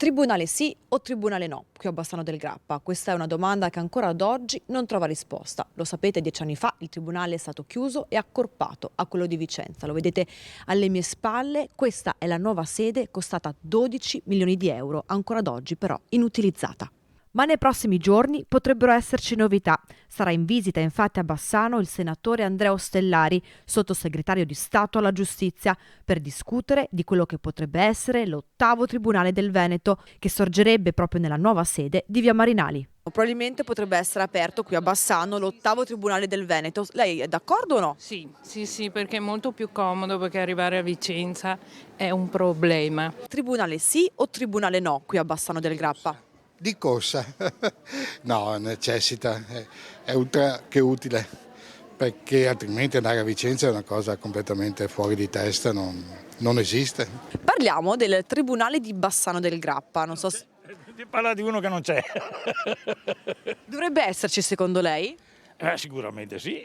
Tribunale sì o tribunale no qui a Bassano del Grappa? Questa è una domanda che ancora ad oggi non trova risposta. Lo sapete, 10 anni fa il tribunale è stato chiuso e accorpato a quello di Vicenza. Lo vedete alle mie spalle, questa è la nuova sede costata 12 milioni di euro, ancora ad oggi però inutilizzata. Ma nei prossimi giorni potrebbero esserci novità. Sarà in visita infatti a Bassano il senatore Andrea Ostellari, sottosegretario di Stato alla Giustizia, per discutere di quello che potrebbe essere l'ottavo Tribunale del Veneto, che sorgerebbe proprio nella nuova sede di Via Marinali. Probabilmente potrebbe essere aperto qui a Bassano l'ottavo Tribunale del Veneto. Lei è d'accordo o no? Sì, perché è molto più comodo, perché arrivare a Vicenza è un problema. Tribunale sì o tribunale no qui a Bassano del Grappa? Di corsa, no, necessita, è ultra che utile, perché altrimenti andare a Vicenza è una cosa completamente fuori di testa, non esiste. Parliamo del Tribunale di Bassano del Grappa, non so se Ti parla di uno che non c'è. dovrebbe esserci secondo lei? Sicuramente sì.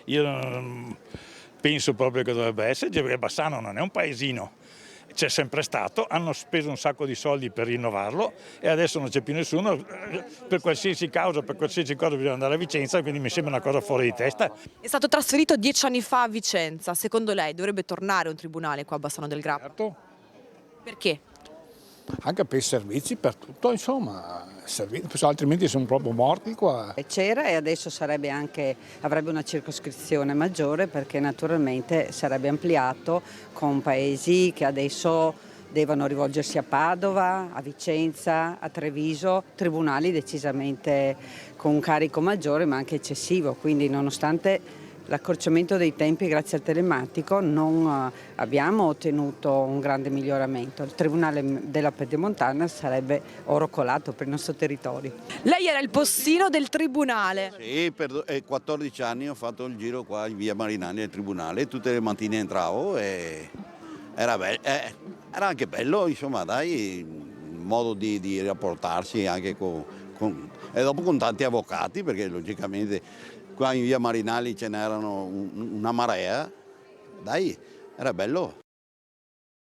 Io penso proprio che dovrebbe esserci, perché Bassano non è un paesino. C'è sempre stato, hanno speso un sacco di soldi per rinnovarlo e adesso non c'è più nessuno, per qualsiasi causa, per qualsiasi cosa bisogna andare a Vicenza, quindi mi sembra una cosa fuori di testa. È stato trasferito 10 anni fa a Vicenza, secondo lei dovrebbe tornare un tribunale qua a Bassano del Grappa? Certo, Perché? anche per i servizi, per tutto, insomma, altrimenti sono proprio morti qua. C'era e adesso avrebbe una circoscrizione maggiore perché naturalmente sarebbe ampliato con paesi che adesso devono rivolgersi a Padova, a Vicenza, a Treviso, tribunali decisamente con un carico maggiore ma anche eccessivo, quindi nonostante l'accorciamento dei tempi grazie al telematico non abbiamo ottenuto un grande miglioramento. Il Tribunale della Pedemontana sarebbe oro colato per il nostro territorio. Lei era il postino del tribunale. Sì, per 14 anni ho fatto il giro qua in via Marinani al tribunale, tutte le mattine entravo e era anche bello, insomma, dai, il modo di rapportarsi anche e dopo con tanti avvocati, perché logicamente qua in via Marinali ce n'erano una marea, dai, era bello.